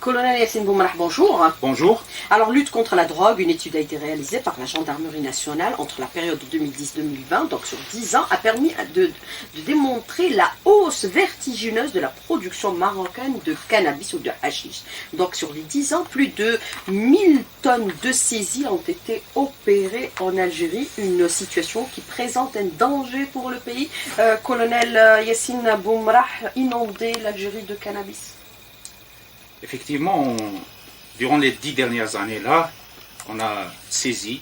Colonel Yassine Boumarah, bonjour. Bonjour. Alors, lutte contre la drogue, une étude a été réalisée par la gendarmerie nationale entre la période 2010-2020, donc sur 10 ans, a permis de démontrer la hausse vertigineuse de la production marocaine de cannabis ou de hashish. Donc sur les 10 ans, plus de 1000 tonnes de saisies ont été opérées en Algérie, une situation qui présente un danger pour le pays. Colonel Yassine Boumarah, inonder l'Algérie de cannabis. Effectivement, durant les 10 dernières années-là, on a saisi,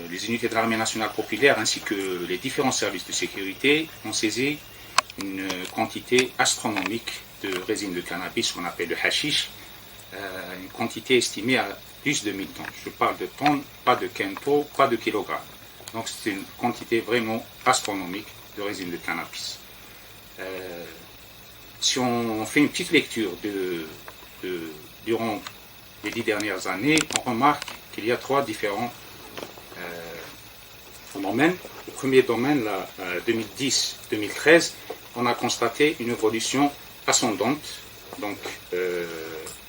les unités de l'armée nationale populaire ainsi que les différents services de sécurité ont saisi une quantité astronomique de résine de cannabis qu'on appelle le hashish, une quantité estimée à plus de 1000 tonnes. Je parle de tonnes, pas de quintaux, pas de kilogrammes. Donc c'est une quantité vraiment astronomique de résine de cannabis. Si on fait une petite lecture durant les 10 dernières années, on remarque qu'il y a 3 différents domaines. Le premier domaine, 2010-2013, on a constaté une évolution ascendante, donc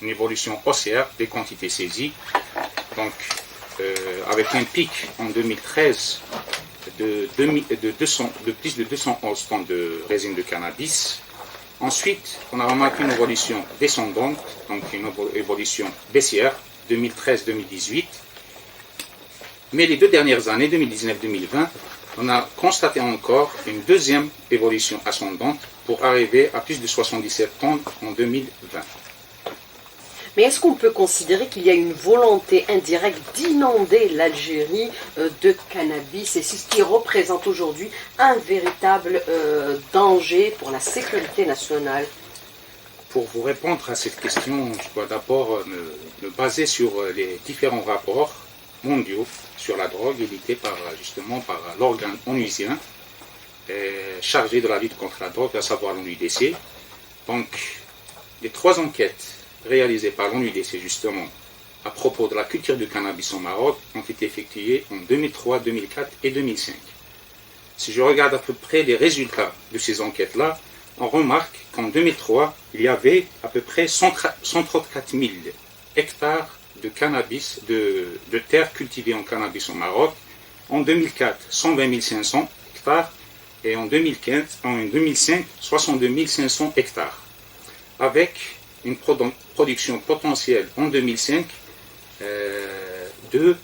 une évolution haussière des quantités saisies, donc avec un pic en 2013 de plus de 211 tonnes de résine de cannabis. Ensuite, on a remarqué une évolution descendante, donc une évolution baissière, 2013-2018. Mais les 2 dernières années, 2019-2020, on a constaté encore une deuxième évolution ascendante pour arriver à plus de 77 tonnes en 2020. Mais est-ce qu'on peut considérer qu'il y a une volonté indirecte d'inonder l'Algérie de cannabis, et c'est ce qui représente aujourd'hui un véritable danger pour la sécurité nationale? Pour vous répondre à cette question, je dois d'abord me baser sur les différents rapports mondiaux sur la drogue édités par l'organe onusien chargé de la lutte contre la drogue, à savoir l'ONUDC. Donc, les 3 enquêtes réalisées par l'ONUDC justement à propos de la culture du cannabis au Maroc ont été effectuées en 2003, 2004 et 2005. Si je regarde à peu près les résultats de ces enquêtes-là, on remarque qu'en 2003, il y avait à peu près 134 000 hectares de cannabis, de terres cultivées en cannabis au Maroc. En 2004, 120 500 hectares et en 2005, 62 500 hectares. Avec une production potentielle en 2005 de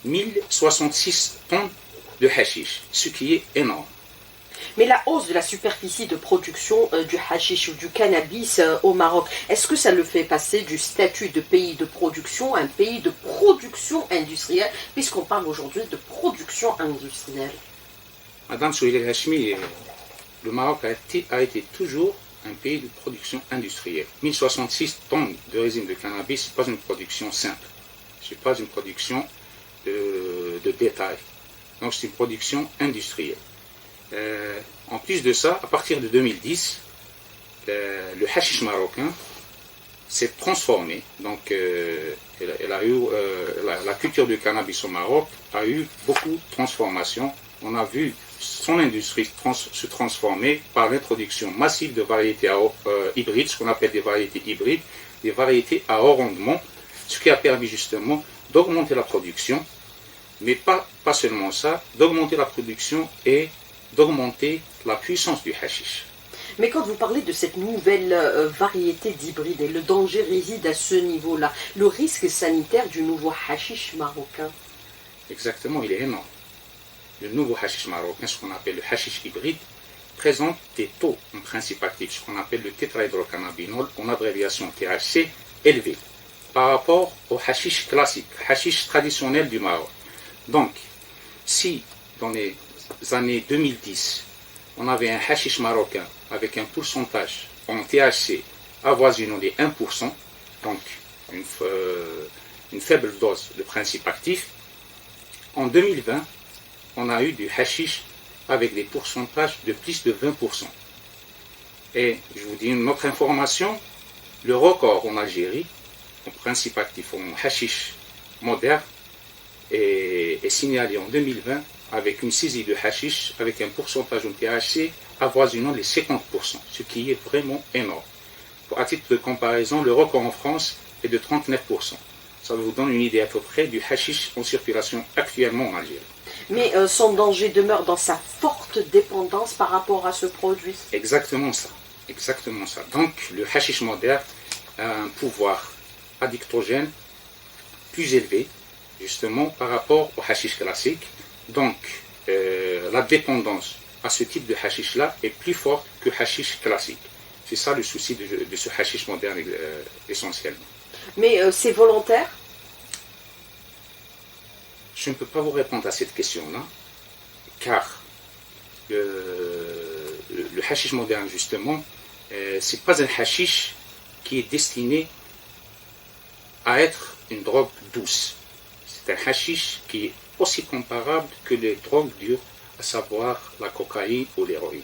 1066 tonnes de hashish, ce qui est énorme. Mais la hausse de la superficie de production du hashish ou du cannabis au Maroc, est-ce que ça le fait passer du statut de pays de production à un pays de production industrielle, puisqu'on parle aujourd'hui de production industrielle? Madame Souheila Hachmi, le Maroc a été toujours un pays de production industrielle. 1066 tonnes de résine de cannabis, ce n'est pas une production simple. Ce n'est pas une production de détail. Donc c'est une production industrielle. En plus de ça, à partir de 2010, le hashish marocain s'est transformé. Donc la culture du cannabis au Maroc a eu beaucoup de transformations. On a vu son industrie se transformer par l'introduction massive de variétés hybrides, ce qu'on appelle des variétés hybrides, des variétés à haut rendement, ce qui a permis justement d'augmenter la production, mais pas seulement ça, d'augmenter la production et d'augmenter la puissance du hashish. Mais quand vous parlez de cette nouvelle variété d'hybrides, et le danger réside à ce niveau-là, le risque sanitaire du nouveau hashish marocain? Exactement, il est énorme. Le nouveau hashish marocain, ce qu'on appelle le hashish hybride, présente des taux en principe actif, ce qu'on appelle le tétrahydrocannabinol, en abréviation THC, élevés par rapport au hashish classique, hashish traditionnel du Maroc. Donc, si dans les années 2010, on avait un hashish marocain avec un pourcentage en THC avoisinant les 1%, donc une faible dose de principe actif, en 2020, on a eu du hashish avec des pourcentages de plus de 20%. Et je vous dis une autre information, le record en Algérie, en principe actif en hashish moderne, est signalé en 2020 avec une saisie de hashish avec un pourcentage en THC avoisinant les 50%, ce qui est vraiment énorme. À titre de comparaison, le record en France est de 39%. Ça vous donne une idée à peu près du hashish en circulation actuellement en Algérie. Mais son danger demeure dans sa forte dépendance par rapport à ce produit. Exactement ça. Exactement ça. Donc, le hashish moderne a un pouvoir addictogène plus élevé, justement, par rapport au hashish classique. Donc, la dépendance à ce type de hashish-là est plus forte que le hashish classique. C'est ça le souci de ce hashish moderne essentiellement. Mais c'est volontaire? Je ne peux pas vous répondre à cette question-là, car le hashish moderne, justement, c'est pas un hashish qui est destiné à être une drogue douce. C'est un hashish qui est aussi comparable que les drogues dures, à savoir la cocaïne ou l'héroïne.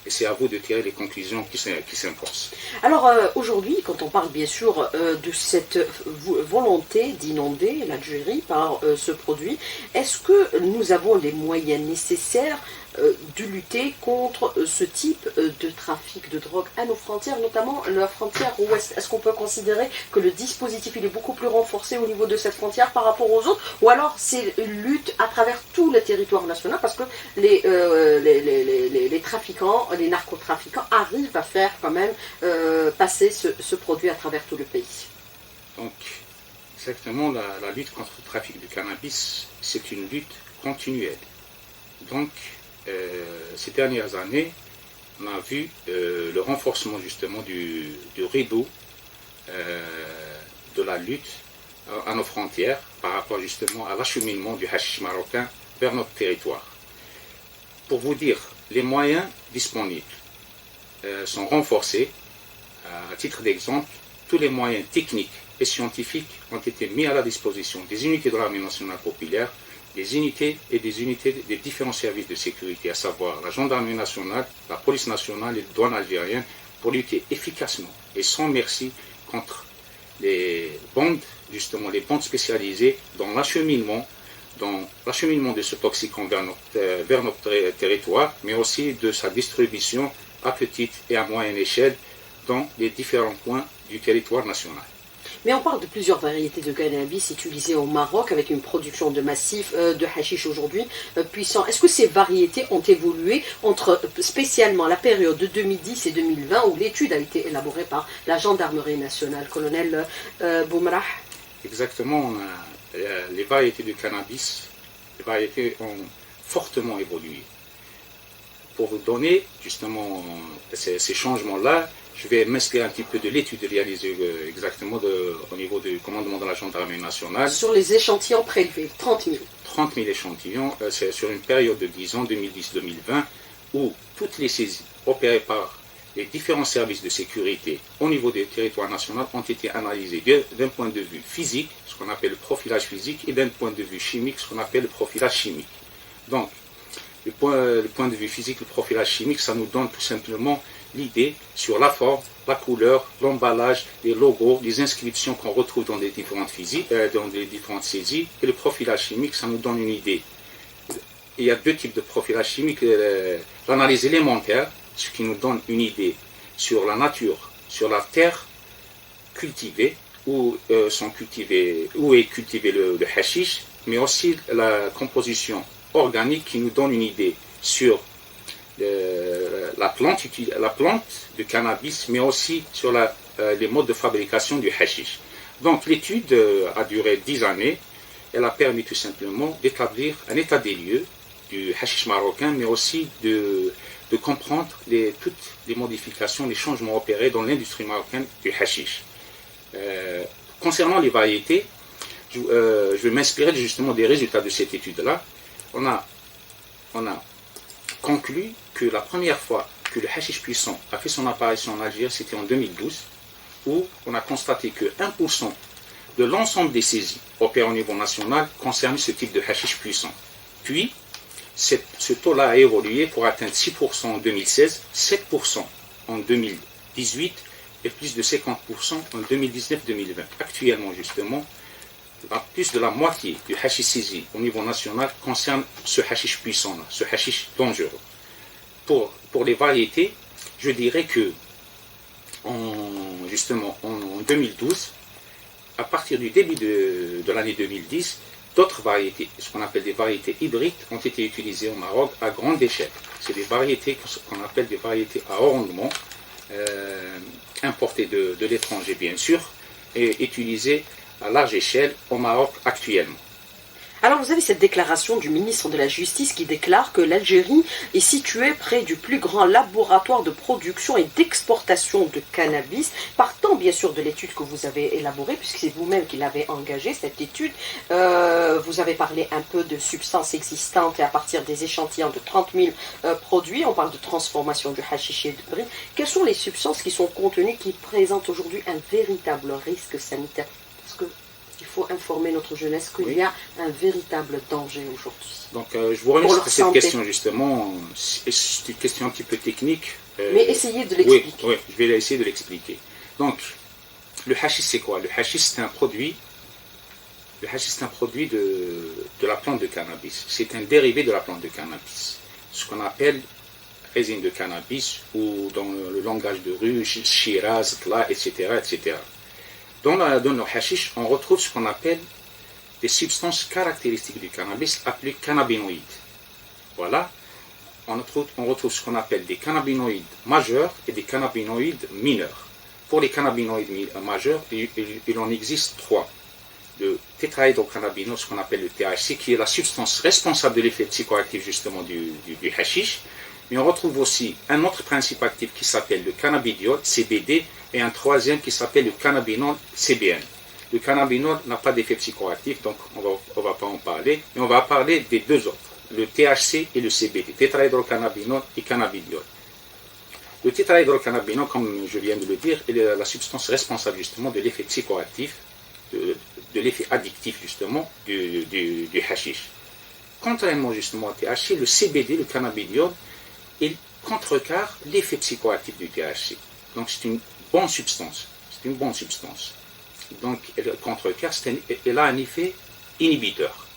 Et c'est à vous de tirer les conclusions qui s'imposent. Alors aujourd'hui, quand on parle bien sûr de cette volonté d'inonder l'Algérie par ce produit, est-ce que nous avons les moyens nécessaires de lutter contre ce type de trafic de drogue à nos frontières, notamment la frontière ouest? Est-ce qu'on peut considérer que le dispositif il est beaucoup plus renforcé au niveau de cette frontière par rapport aux autres, ou alors c'est une lutte à travers tout le territoire national, parce que les trafiquants, les narcotrafiquants arrivent à faire quand même passer ce produit à travers tout le pays? Donc, exactement, la lutte contre le trafic de cannabis, c'est une lutte continuelle. Donc, ces dernières années, on a vu le renforcement justement du rideau de la lutte à nos frontières par rapport justement à l'acheminement du hashish marocain vers notre territoire. Pour vous dire, les moyens disponibles sont renforcés. À titre d'exemple, tous les moyens techniques et scientifiques ont été mis à la disposition des unités de l'armée nationale populaire, des unités des différents services de sécurité, à savoir la gendarmerie nationale, la police nationale et les douanes algériennes, pour lutter efficacement et sans merci contre les bandes, justement les bandes spécialisées dans l'acheminement de ce toxicant vers notre territoire, mais aussi de sa distribution à petite et à moyenne échelle dans les différents points du territoire national. Mais on parle de plusieurs variétés de cannabis utilisées au Maroc avec une production de massif de hashish aujourd'hui puissant. Est-ce que ces variétés ont évolué entre spécialement la période de 2010 et 2020 où l'étude a été élaborée par la gendarmerie nationale, colonel Boumrah? Exactement, les variétés de cannabis, les variétés ont fortement évolué. Pour vous donner justement ces changements-là, je vais m'inspirer un petit peu de l'étude réalisée exactement au niveau du commandement de la gendarmerie nationale. Sur les échantillons prélevés, 30 000. 30 000 échantillons, c'est sur une période de 10 ans, 2010-2020, où toutes les saisies opérées par les différents services de sécurité au niveau du territoire national ont été analysées d'un point de vue physique, ce qu'on appelle le profilage physique, et d'un point de vue chimique, ce qu'on appelle le profilage chimique. Donc, le point de vue physique, le profilage chimique, ça nous donne tout simplement l'idée sur la forme, la couleur, l'emballage, les logos, les inscriptions qu'on retrouve dans les différentes saisies. Et le profilage chimique, ça nous donne une idée. Il y a deux types de profilage chimique. L'analyse élémentaire, ce qui nous donne une idée sur la nature, sur la terre cultivée, où est cultivé le hashish, mais aussi la composition organique qui nous donne une idée sur la plante de cannabis, mais aussi sur les modes de fabrication du hashish. Donc l'étude a duré 10 années. Elle a permis tout simplement d'établir un état des lieux du hashish marocain, mais aussi de comprendre toutes les modifications, les changements opérés dans l'industrie marocaine du hashish. Concernant les variétés, je vais m'inspirer justement des résultats de cette étude-là. On a conclu que la première fois que le hashish puissant a fait son apparition en Algérie, c'était en 2012, où on a constaté que 1% de l'ensemble des saisies opérées au niveau national concernaient ce type de hashish puissant. Puis, ce taux-là a évolué pour atteindre 6% en 2016, 7% en 2018 et plus de 50% en 2019-2020. Actuellement, justement, plus de la moitié du hashish saisi au niveau national concerne ce hashish puissant-là, ce hashish dangereux. Pour les variétés, je dirais que justement en 2012, à partir du début de l'année 2010, d'autres variétés, ce qu'on appelle des variétés hybrides, ont été utilisées au Maroc à grande échelle. C'est des variétés qu'on appelle des variétés à haut rendement, importées de l'étranger bien sûr, et utilisées à large échelle au Maroc actuellement. Alors vous avez cette déclaration du ministre de la Justice qui déclare que l'Algérie est située près du plus grand laboratoire de production et d'exportation de cannabis, partant bien sûr de l'étude que vous avez élaborée, puisque c'est vous-même qui l'avez engagée, cette étude. Vous avez parlé un peu de substances existantes et à partir des échantillons de 30 000 produits, on parle de transformation du hashish et de bris. Quelles sont les substances qui sont contenues, qui présentent aujourd'hui un véritable risque sanitaire? Parce que il faut informer notre jeunesse qu'il y a un véritable danger aujourd'hui. Donc je vous remercie pour cette question justement. C'est une question un petit peu technique. Mais essayez de l'expliquer. Oui, je vais essayer de l'expliquer. Donc, le hashish c'est quoi? Le hashish c'est un produit. Le hashish c'est un produit de la plante de cannabis. C'est un dérivé de la plante de cannabis. Ce qu'on appelle résine de cannabis ou dans le langage de rue, shiraz, tla, etc., etc. Dans le hashish, on retrouve ce qu'on appelle des substances caractéristiques du cannabis appelées cannabinoïdes. Voilà, on retrouve ce qu'on appelle des cannabinoïdes majeurs et des cannabinoïdes mineurs. Pour les cannabinoïdes majeurs, il en existe 3. Le tétrahydrocannabinol, ce qu'on appelle le THC, qui est la substance responsable de l'effet psychoactif justement du hashish. Mais on retrouve aussi un autre principe actif qui s'appelle le cannabidiol, CBD, et un troisième qui s'appelle le cannabinol, CBN. Le cannabinol n'a pas d'effet psychoactif, donc on va pas en parler, mais on va parler des deux autres, le THC et le CBD, tétrahydrocannabinol et cannabidiol. Le tétrahydrocannabinol, comme je viens de le dire, est la substance responsable justement de l'effet psychoactif, de l'effet addictif justement du hashish. Contrairement justement au THC, le CBD, le cannabidiol, il contrecarre l'effet psychoactif du THC. Donc c'est une bonne substance. C'est une bonne substance. Donc elle contrecarre, elle a un effet inhibiteur.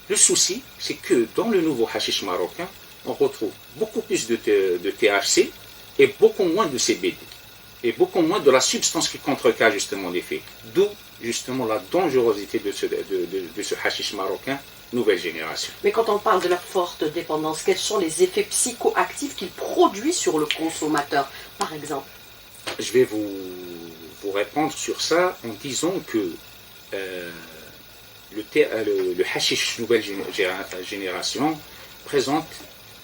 Le souci, c'est que dans le nouveau hashish marocain, on retrouve beaucoup plus de THC et beaucoup moins de CBD. Et beaucoup moins de la substance qui contrecarre justement l'effet. D'où justement la dangerosité de ce hashish marocain nouvelle génération. Mais quand on parle de la forte dépendance, quels sont les effets psychoactifs qu'il produit sur le consommateur, par exemple? Je vais vous répondre sur ça en disant que le hashish nouvelle génération présente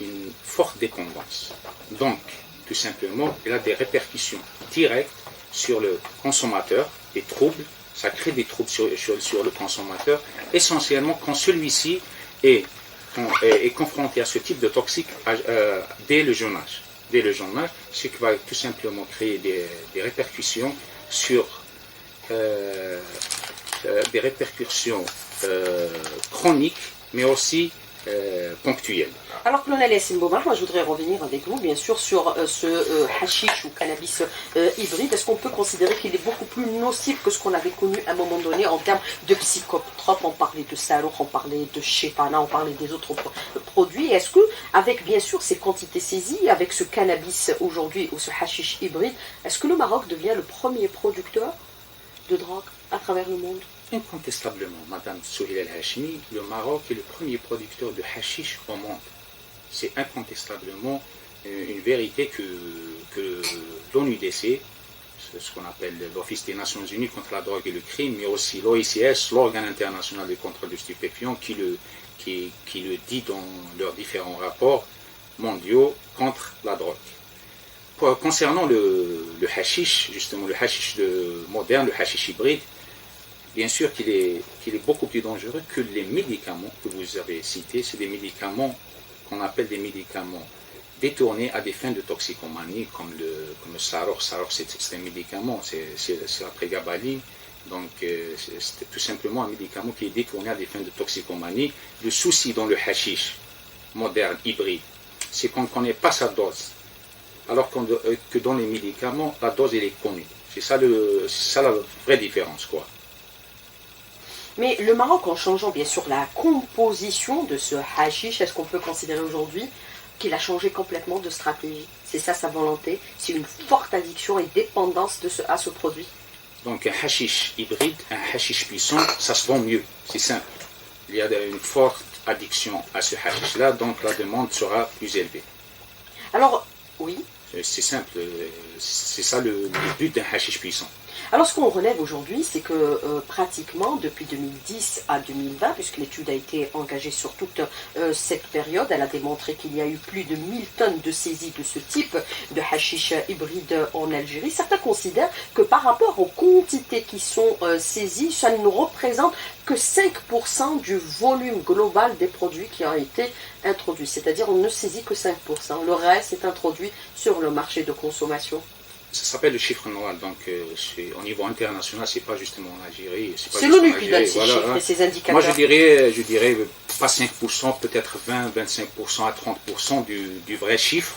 une forte dépendance. Donc, tout simplement, il a des répercussions directes sur le consommateur, des troubles. Ça crée des troubles sur le consommateur, essentiellement quand celui-ci est confronté à ce type de toxique dès le jeune âge. Dès le jeune âge, ce qui va tout simplement créer des répercussions sur des répercussions chroniques, mais aussi ponctuelles. Alors, Colonel Yassine Boumar, moi je voudrais revenir avec vous, bien sûr, sur ce hashish ou cannabis hybride. Est-ce qu'on peut considérer qu'il est beaucoup plus nocif que ce qu'on avait connu à un moment donné en termes de psychotropes? On parlait de sarouk, on parlait de shepana, on parlait des autres produits. Est-ce que, avec bien sûr ces quantités saisies, avec ce cannabis aujourd'hui ou ce hashish hybride, est-ce que le Maroc devient le premier producteur de drogue à travers le monde? Incontestablement, Madame Souheila El Hachmi, le Maroc est le premier producteur de hashish au monde. C'est incontestablement une vérité que l'ONUDC, ce qu'on appelle l'Office des Nations Unies contre la drogue et le crime, mais aussi l'OICS, l'organe international de contrôle des stupéfiants, qui le dit dans leurs différents rapports mondiaux contre la drogue. Concernant le hashish, justement le hashish moderne, le hashish hybride, bien sûr qu'il est beaucoup plus dangereux que les médicaments que vous avez cités. C'est des médicaments qu'on appelle des médicaments détournés à des fins de toxicomanie, comme le Sarox. Sarox, c'est un médicament, c'est la prégabaline. Donc, c'est tout simplement un médicament qui est détourné à des fins de toxicomanie. Le souci dans le hashish moderne, hybride, c'est qu'on ne connaît pas sa dose. Alors que dans les médicaments, la dose, elle est connue. C'est ça la vraie différence, quoi. Mais le Maroc, en changeant bien sûr la composition de ce hashish, est-ce qu'on peut considérer aujourd'hui qu'il a changé complètement de stratégie? C'est ça sa volonté? C'est une forte addiction et dépendance à ce produit? Donc un hashish hybride, un hashish puissant, ça se vend mieux, c'est simple. Il y a une forte addiction à ce hashish-là, donc la demande sera plus élevée. Alors, oui. C'est simple, c'est ça le but d'un hashish puissant. Alors, ce qu'on relève aujourd'hui, c'est que pratiquement depuis 2010 à 2020, puisque l'étude a été engagée sur toute cette période, elle a démontré qu'il y a eu plus de 1000 tonnes de saisies de ce type de hashish hybride en Algérie. Certains considèrent que par rapport aux quantités qui sont saisies, ça ne représente que 5% du volume global des produits qui ont été introduits. C'est-à-dire on ne saisit que 5%. Le reste est introduit sur le marché de consommation. Ça s'appelle le chiffre noir, donc au niveau international, c'est pas justement en Algérie. C'est l'ONU qui donne ces chiffres et ces indicateurs. Moi, je dirais pas 5%, peut-être 20, 25% à 30% du vrai chiffre.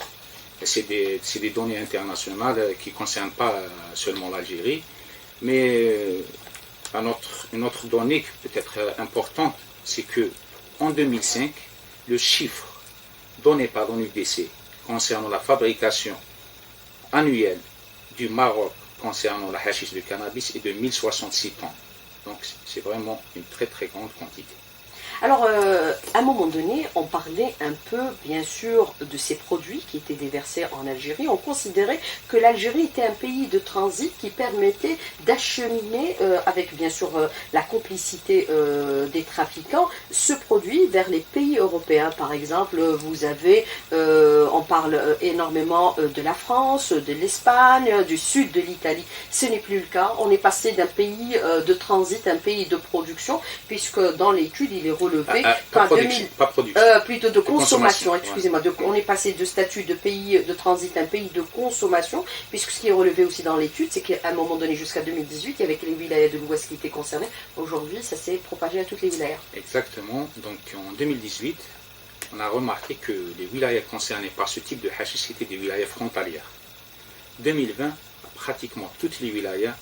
C'est des données internationales qui ne concernent pas seulement l'Algérie. Mais une autre donnée peut-être importante, c'est que en 2005, le chiffre donné par l'ONUDC concernant la fabrication annuelle du Maroc concernant la hashish de cannabis est de 1066 tonnes. Donc c'est vraiment une très très grande quantité. Alors, à un moment donné, on parlait un peu, bien sûr, de ces produits qui étaient déversés en Algérie. On considérait que l'Algérie était un pays de transit qui permettait d'acheminer, avec bien sûr la complicité des trafiquants, ce produit vers les pays européens. Par exemple, vous avez, on parle énormément de la France, de l'Espagne, du sud de l'Italie. Ce n'est plus le cas. On est passé d'un pays de transit, un pays de production, puisque dans l'étude, il est relevé plutôt de consommation, excusez-moi. On est passé de statut de pays de transit à un pays de consommation, puisque ce qui est relevé aussi dans l'étude, c'est qu'à un moment donné, jusqu'à 2018, il y avait que les wilayas de l'Ouest qui étaient concernés. Aujourd'hui, ça s'est propagé à toutes les wilayas. Exactement. Donc en 2018, on a remarqué que les wilayas concernés par ce type de hashish étaient des wilayas frontalières. 2020, pratiquement toutes les wilayas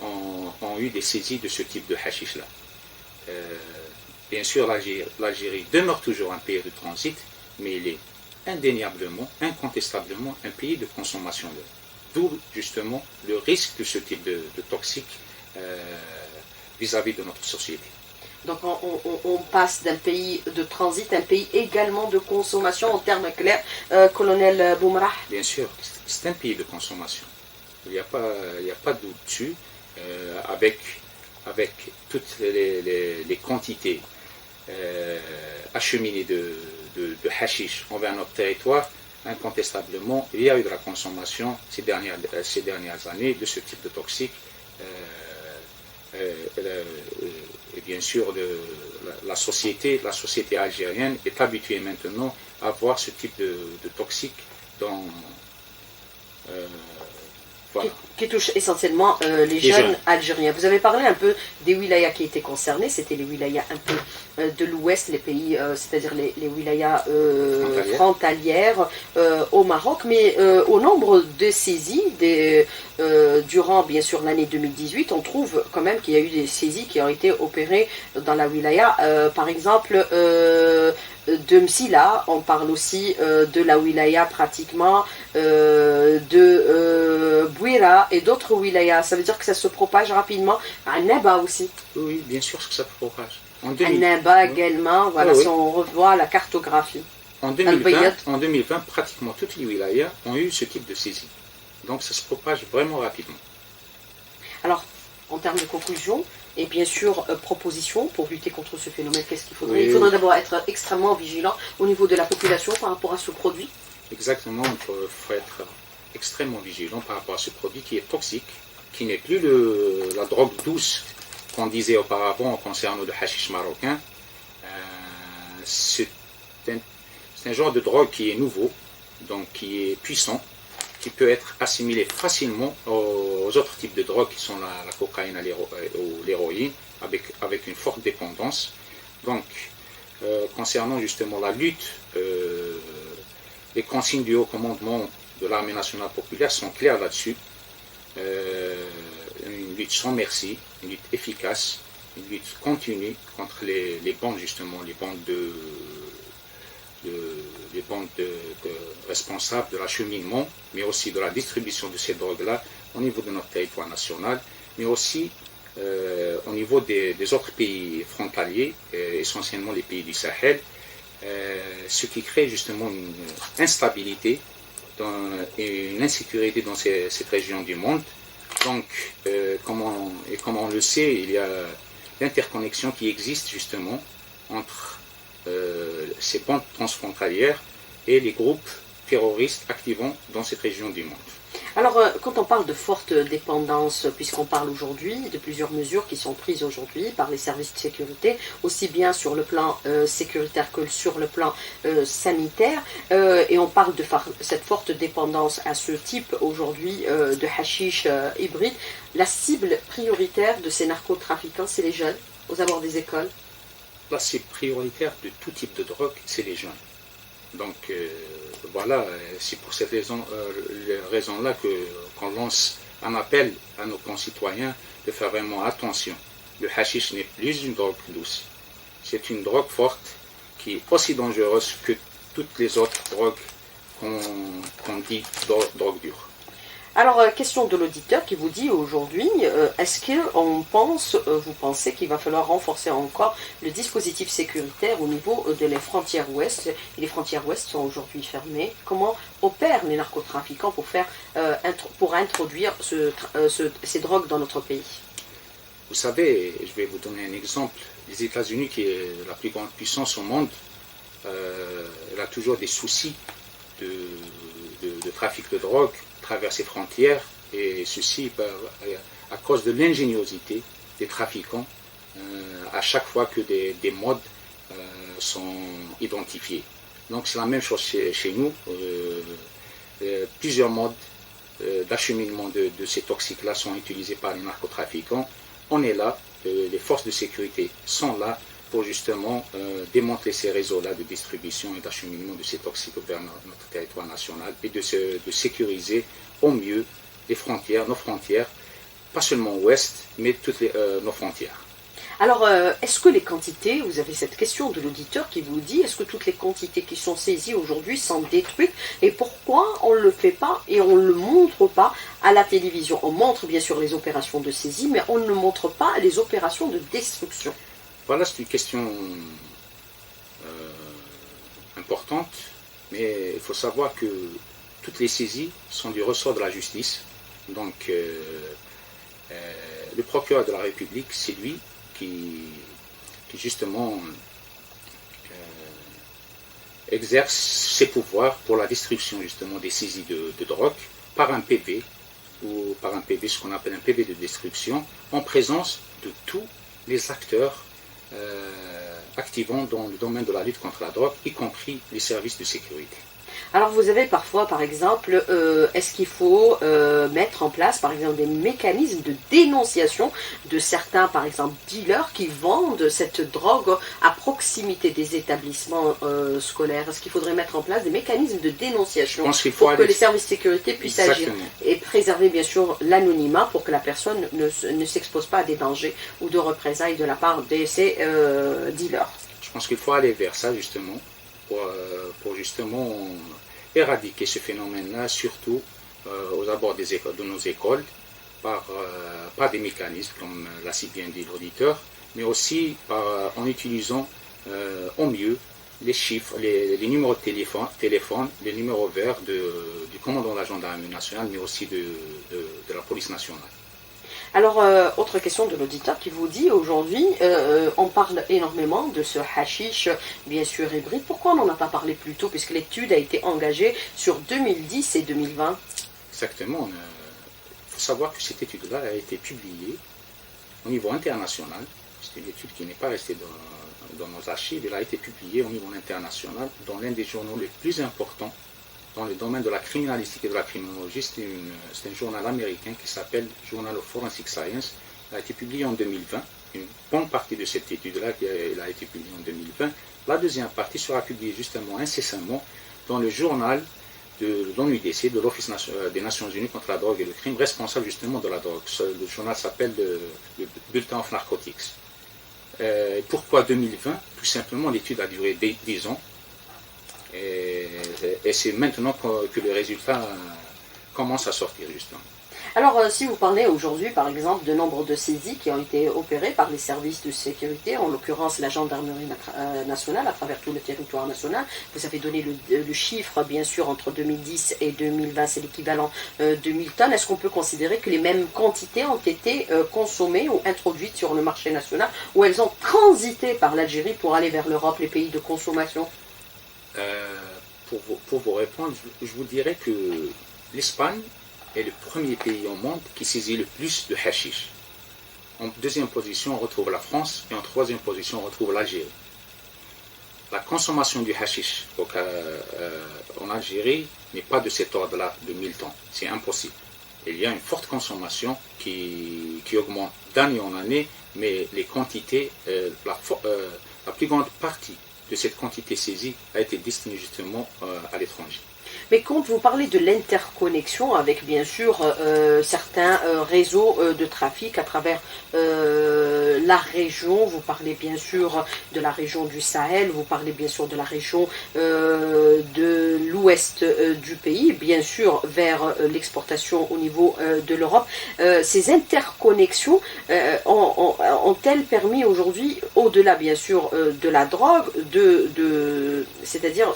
ont eu des saisies de ce type de hashish-là. Bien sûr, l'Algérie demeure toujours un pays de transit, mais il est indéniablement, incontestablement un pays de consommation. D'où justement le risque de ce type de toxique vis-à-vis de notre société. Donc on passe d'un pays de transit à un pays également de consommation en termes clairs, colonel Boumrah. Bien sûr, c'est un pays de consommation. Il n'y a pas de doute dessus, avec toutes les quantités acheminées de hashish envers notre territoire, incontestablement, il y a eu de la consommation ces dernières années de ce type de toxique. Et bien sûr, la société algérienne est habituée maintenant à voir ce type de toxique dans... Voilà. Qui touche essentiellement les jeunes algériens. Vous avez parlé un peu des wilayas qui étaient concernés, c'était les wilayas un peu de l'ouest, les pays, c'est-à-dire les wilayas frontalières au Maroc, mais au nombre de saisies, durant bien sûr l'année 2018, on trouve quand même qu'il y a eu des saisies qui ont été opérées dans la wilaya, par exemple de Msila, on parle aussi de la wilaya pratiquement, de Bouira et d'autres wilayas. Ça veut dire que ça se propage rapidement. À Naba aussi. Oui, bien sûr que ça se propage. À Naba également, voilà, si on revoit la cartographie. En 2020, pratiquement toutes les wilayas ont eu ce type de saisie. Donc ça se propage vraiment rapidement. Alors, en termes de conclusion, et bien sûr, proposition pour lutter contre ce phénomène, qu'est-ce qu'il faudrait ? Il faudrait d'abord être extrêmement vigilant au niveau de la population par rapport à ce produit. Exactement, il faut être extrêmement vigilant par rapport à ce produit qui est toxique, qui n'est plus la drogue douce qu'on disait auparavant concernant le hashish marocain. C'est un genre de drogue qui est nouveau, donc qui est puissant, qui peut être assimilé facilement aux autres types de drogues qui sont la cocaïne ou l'héroïne, avec une forte dépendance. Donc, concernant justement la lutte, les consignes du haut commandement de l'armée nationale populaire sont claires là-dessus. Une lutte sans merci, une lutte efficace, une lutte continue contre les bandes justement, les bandes responsables de l'acheminement, mais aussi de la distribution de ces drogues-là au niveau de notre territoire national. mais aussi au niveau des autres pays frontaliers, essentiellement les pays du Sahel, ce qui crée justement une instabilité et une insécurité dans cette région du monde. Donc, comme on le sait, il y a l'interconnexion qui existe justement entre ces bandes transfrontalières et les groupes terroristes activant dans cette région du monde. Alors, quand on parle de forte dépendance, puisqu'on parle aujourd'hui de plusieurs mesures qui sont prises aujourd'hui par les services de sécurité, aussi bien sur le plan sécuritaire que sur le plan sanitaire, et on parle de cette forte dépendance à ce type aujourd'hui de hashish hybride, la cible prioritaire de ces narcotrafiquants, c'est les jeunes, aux abords des écoles. La cible prioritaire de tout type de drogue, c'est les jeunes. Donc voilà, c'est pour cette raison-là qu'on lance un appel à nos concitoyens de faire vraiment attention. Le hashish n'est plus une drogue douce. C'est une drogue forte qui est aussi dangereuse que toutes les autres drogues qu'on dit drogue dure. Alors, question de l'auditeur qui vous dit aujourd'hui, est-ce que vous pensez qu'il va falloir renforcer encore le dispositif sécuritaire au niveau de les frontières ouest? Les frontières ouest sont aujourd'hui fermées. Comment opèrent les narcotrafiquants pour introduire ces drogues dans notre pays? Vous savez, je vais vous donner un exemple. Les États-Unis, qui est la plus grande puissance au monde, elle a toujours des soucis de trafic de drogue à travers ses frontières, et ceci à cause de l'ingéniosité des trafiquants à chaque fois que des modes sont identifiés. Donc c'est la même chose chez nous. Plusieurs modes d'acheminement de ces toxiques-là sont utilisés par les narcotrafiquants. On est là, les forces de sécurité sont là pour justement démanteler ces réseaux-là de distribution et d'acheminement de ces toxiques vers notre territoire national et de sécuriser au mieux les frontières, nos frontières, pas seulement ouest, mais toutes nos frontières. Alors, est-ce que les quantités, vous avez cette question de l'auditeur qui vous dit, est-ce que toutes les quantités qui sont saisies aujourd'hui sont détruites? Et pourquoi on ne le fait pas et on ne le montre pas à la télévision? On montre bien sûr les opérations de saisie, mais on ne montre pas les opérations de destruction. Voilà, c'est une question importante, mais il faut savoir que toutes les saisies sont du ressort de la justice. Donc, le procureur de la République, c'est lui qui justement exerce ses pouvoirs pour la destruction justement des saisies de drogue par un PV, ou par un PV, ce qu'on appelle un PV de destruction, en présence de tous les acteurs activant dans le domaine de la lutte contre la drogue, y compris les services de sécurité. Alors vous avez parfois, par exemple, est-ce qu'il faut mettre en place, par exemple, des mécanismes de dénonciation de certains, par exemple, dealers qui vendent cette drogue à proximité des établissements scolaires? Est-ce qu'il faudrait mettre en place des mécanismes de dénonciation pour que les services de sécurité puissent agir et préserver, bien sûr, l'anonymat pour que la personne ne s'expose pas à des dangers ou de représailles de la part de ces dealers? Je pense qu'il faut aller vers ça, justement, pour justement éradiquer ce phénomène-là, surtout aux abords de nos écoles, par des mécanismes, comme l'a si bien dit l'auditeur, mais aussi en utilisant au mieux les chiffres, les numéros de téléphone, les numéros verts du commandant de la gendarmerie nationale, mais aussi de la police nationale. Alors, autre question de l'auditeur qui vous dit aujourd'hui, on parle énormément de ce hashish, bien sûr hybride. Pourquoi on n'en a pas parlé plus tôt, puisque l'étude a été engagée sur 2010 et 2020? Exactement. Il faut savoir que cette étude-là a été publiée au niveau international. C'est une étude qui n'est pas restée dans nos archives. Elle a été publiée au niveau international dans l'un des journaux les plus importants dans le domaine de la criminalistique et de la criminologie. C'est un journal américain qui s'appelle Journal of Forensic Science. Il a été publié en 2020. Une bonne partie de cette étude-là a été publiée en 2020. La deuxième partie sera publiée justement incessamment dans le journal de l'ONUDC, de l'Office des Nations Unies contre la drogue et le crime, responsable justement de la drogue. Le journal s'appelle le Bulletin of Narcotics. Pourquoi 2020? Tout simplement, l'étude a duré 10 ans. Et c'est maintenant que les résultats commencent à sortir, justement. Alors, si vous parlez aujourd'hui, par exemple, de nombre de saisies qui ont été opérées par les services de sécurité, en l'occurrence la gendarmerie nationale, à travers tout le territoire national, vous avez donné le chiffre, bien sûr, entre 2010 et 2020, c'est l'équivalent de 1000 tonnes. Est-ce qu'on peut considérer que les mêmes quantités ont été consommées ou introduites sur le marché national, ou elles ont transité par l'Algérie pour aller vers l'Europe, les pays de consommation? Pour vous répondre, je vous dirais que l'Espagne est le premier pays au monde qui saisit le plus de hashish. En deuxième position, on retrouve la France et en troisième position, on retrouve l'Algérie. La consommation du hashish en Algérie n'est pas de cet ordre-là, de 1000 tonnes. C'est impossible. Il y a une forte consommation qui augmente d'année en année, mais les quantités, la plus grande partie de cette quantité saisie a été destinée justement à l'étranger. Mais quand vous parlez de l'interconnexion avec bien sûr certains réseaux de trafic à travers la région, vous parlez bien sûr de la région du Sahel, vous parlez bien sûr de la région de l'ouest du pays, bien sûr vers l'exportation au niveau de l'Europe, ces interconnexions ont-elles permis aujourd'hui, au-delà bien sûr de la drogue, c'est-à-dire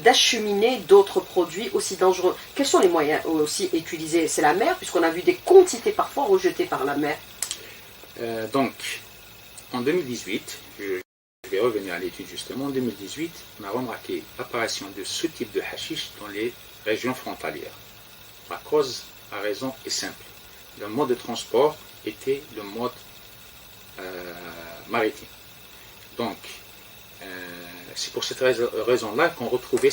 d'acheminer d'autres produits aussi dangereux? Quels sont les moyens aussi utilisés? C'est la mer, puisqu'on a vu des quantités parfois rejetées par la mer. Donc, en 2018, je vais revenir à l'étude justement, en 2018, on a remarqué l'apparition de ce type de hashish dans les régions frontalières. La raison est simple. Le mode de transport était le mode maritime. Donc, c'est pour cette raison-là qu'on retrouvait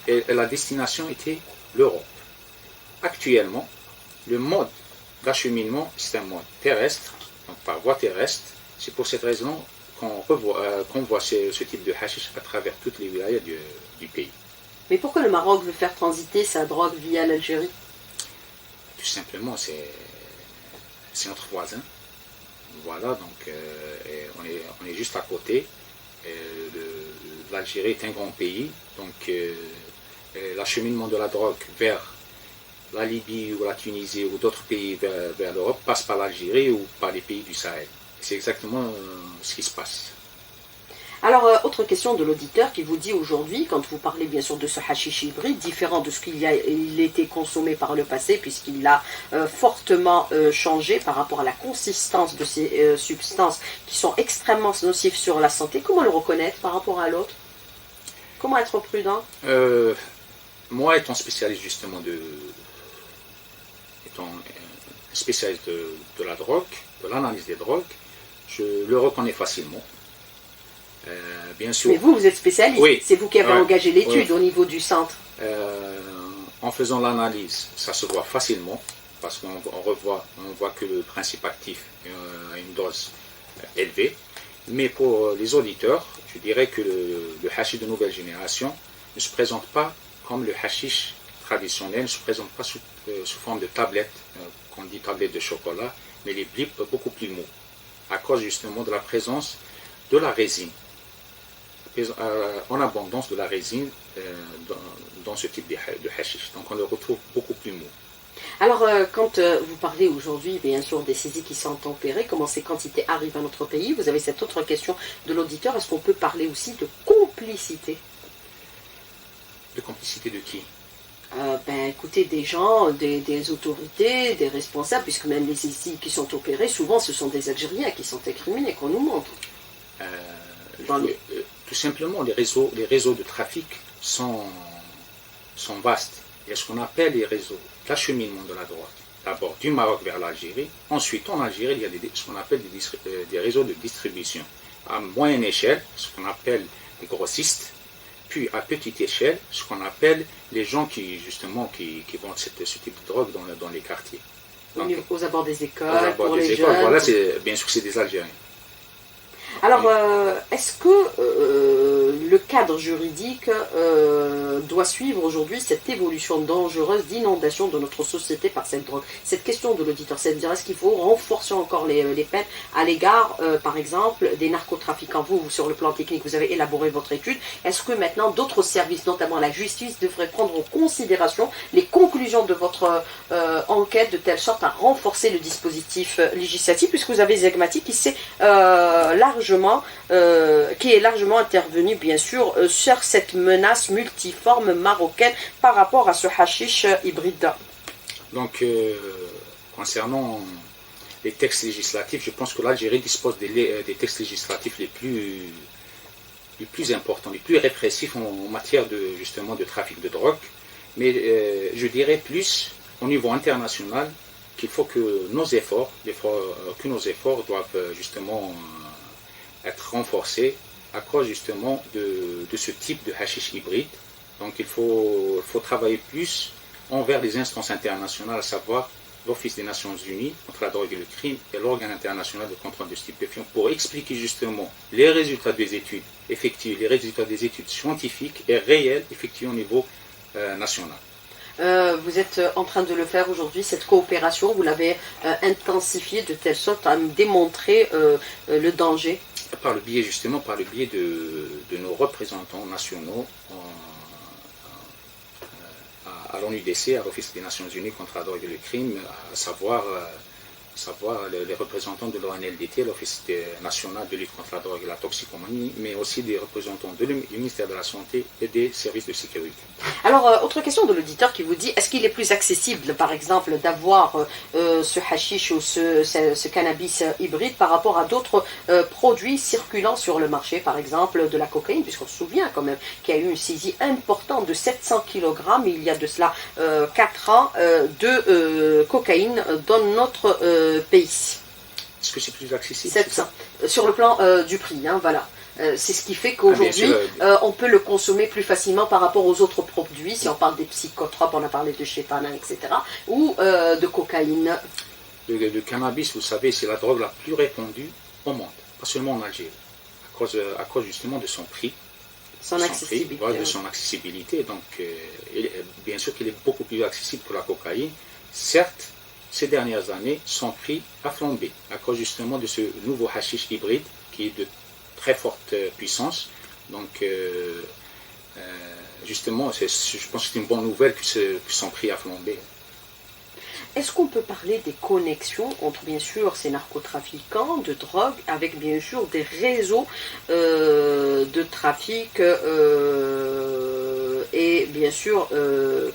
et la destination était l'Europe. Actuellement, le mode d'acheminement, c'est un mode terrestre, donc par voie terrestre. C'est pour cette raison qu'on voit ce type de hashish à travers toutes les wilayas du pays. Mais pourquoi le Maroc veut faire transiter sa drogue via l'Algérie? Tout simplement, c'est notre voisin. Voilà, donc on est juste à côté. L'Algérie est un grand pays, donc l'acheminement de la drogue vers la Libye ou la Tunisie ou d'autres pays vers l'Europe passe par l'Algérie ou par les pays du Sahel. C'est exactement ce qui se passe. Alors, autre question de l'auditeur qui vous dit aujourd'hui, quand vous parlez bien sûr de ce hashish hybride, différent de ce il était consommé par le passé, puisqu'il a fortement changé par rapport à la consistance de ces substances qui sont extrêmement nocives sur la santé, comment le reconnaître par rapport à l'autre? Comment être prudent? Moi, étant spécialiste justement spécialiste de la drogue, de l'analyse des drogues, je le reconnais facilement. Bien sûr. Mais vous êtes spécialiste, oui. C'est vous qui avez engagé l'étude au niveau du centre. En faisant l'analyse, ça se voit facilement, parce qu'on voit que le principe actif a une dose élevée. Mais pour les auditeurs, je dirais que le hashish de nouvelle génération ne se présente pas comme le hashish traditionnel, ne se présente pas sous forme de tablette, qu'on dit tablette de chocolat, mais les blips beaucoup plus mous, à cause justement de la présence de la résine. En abondance de la résine dans ce type de hashish. Donc on le retrouve beaucoup plus mou. Alors, quand vous parlez aujourd'hui, bien sûr, des saisies qui sont opérées, comment ces quantités arrivent à notre pays, vous avez cette autre question de l'auditeur, est-ce qu'on peut parler aussi de complicité? De complicité de qui? Écoutez, des gens, des autorités, des responsables, puisque même les saisies qui sont opérées, souvent ce sont des Algériens qui sont incriminés, qu'on nous montre. Tout simplement, les réseaux de trafic sont vastes. Il y a ce qu'on appelle les réseaux d'acheminement de la drogue. D'abord du Maroc vers l'Algérie. Ensuite, en Algérie, il y a ce qu'on appelle des réseaux de distribution. À moyenne échelle, ce qu'on appelle les grossistes. Puis à petite échelle, ce qu'on appelle les gens qui vendent ce type de drogue dans les quartiers. Donc, aux abords des écoles, pour les écoles, jeunes. Voilà, bien sûr, c'est des Algériens. Alors, est-ce que le cadre juridique doit suivre aujourd'hui cette évolution dangereuse d'inondation de notre société par cette drogue? Cette question de l'auditeur, c'est-à-dire est-ce qu'il faut renforcer encore les peines à l'égard, par exemple, des narcotrafiquants? Vous, sur le plan technique, vous avez élaboré votre étude. Est-ce que maintenant d'autres services, notamment la justice, devraient prendre en considération les conclusions de votre enquête de telle sorte à renforcer le dispositif législatif, puisque vous avez Zegmati qui est largement intervenu, bien sûr, sur cette menace multiforme marocaine par rapport à ce hashish hybride? Donc, concernant les textes législatifs, je pense que l'Algérie dispose des textes législatifs les plus importants, les plus répressifs en matière justement de trafic de drogue. Mais je dirais plus au niveau international qu'il faut que nos efforts doivent justement être renforcés à cause justement de ce type de hashish hybride. Donc il faut travailler plus envers les instances internationales, à savoir l'Office des Nations Unies contre la drogue et le crime et l'organe international de contrôle de stupéfiants, pour expliquer justement les résultats des études effectuées, les résultats des études scientifiques et réelles effectuées au niveau national. Vous êtes en train de le faire aujourd'hui, cette coopération, vous l'avez intensifiée de telle sorte à démontrer le danger? Par le biais de nos représentants nationaux à l'ONUDC, à l'Office des Nations Unies contre la drogue et le crime, à savoir les représentants de l'ONLDT, l'Office national de lutte contre la drogue et la toxicomanie, mais aussi des représentants du ministère de la Santé et des services de sécurité. Alors, autre question de l'auditeur qui vous dit, est-ce qu'il est plus accessible, par exemple, d'avoir ce hashish ou ce cannabis hybride par rapport à d'autres produits circulant sur le marché, par exemple de la cocaïne, puisqu'on se souvient quand même qu'il y a eu une saisie importante de 700 kg, il y a de cela 4 ans, de cocaïne dans notre pays. Est-ce que c'est plus accessible? 700. Sur le plan du prix, hein, voilà. C'est ce qui fait qu'aujourd'hui, on peut le consommer plus facilement par rapport aux autres produits. Si on parle des psychotropes, on a parlé de chétana, etc. Ou de cocaïne. Le cannabis, vous savez, c'est la drogue la plus répandue au monde, pas seulement en Algérie, à cause justement de son prix. Son accessibilité. De son accessibilité. Donc, bien sûr qu'il est beaucoup plus accessible que la cocaïne. Certes, ces dernières années, son prix a flambé à cause justement de ce nouveau hashish hybride qui est de très forte puissance. Donc, justement, je pense que c'est une bonne nouvelle que son prix a flambé. Est-ce qu'on peut parler des connexions entre, bien sûr, ces narcotrafiquants de drogue avec, bien sûr, des réseaux de trafic et, bien sûr,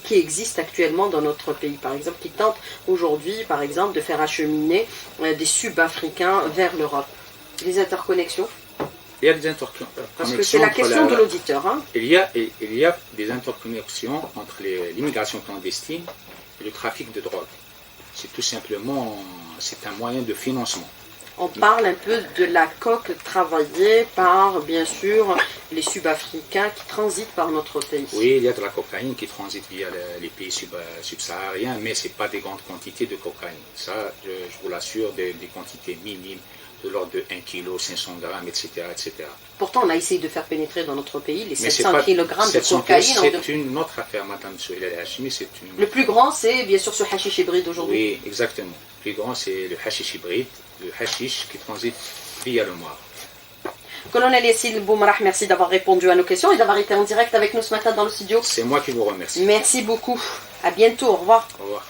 qui existent actuellement dans notre pays, par exemple, qui tentent aujourd'hui, par exemple, de faire acheminer des sub-africains vers l'Europe? Les interconnexions? Il y a des interconnexions. Parce que c'est la question de l'auditeur. Hein. Il y a des interconnexions entre l'immigration clandestine et le trafic de drogue. C'est tout simplement, c'est un moyen de financement. On parle un peu de la coque travaillée par, bien sûr, les sub-africains qui transitent par notre pays. Oui, il y a de la cocaïne qui transite via les pays subsahariens, mais ce n'est pas des grandes quantités de cocaïne. Ça, je vous l'assure, des quantités minimes, de l'ordre de 1 kg, 500 grammes, etc., etc. Pourtant, on a essayé de faire pénétrer dans notre pays les 700 kg de cocaïne. C'est une autre affaire, Madame Souheila El Hachimi. Le plus grand, c'est bien sûr ce hashish hybride aujourd'hui. Oui, exactement. Le plus grand, c'est le hashish hybride, le hashish qui transite via le Maroc. Colonel Yassine Boumerah, merci d'avoir répondu à nos questions et d'avoir été en direct avec nous ce matin dans le studio. C'est moi qui vous remercie. Merci beaucoup. À bientôt. Au revoir. Au revoir.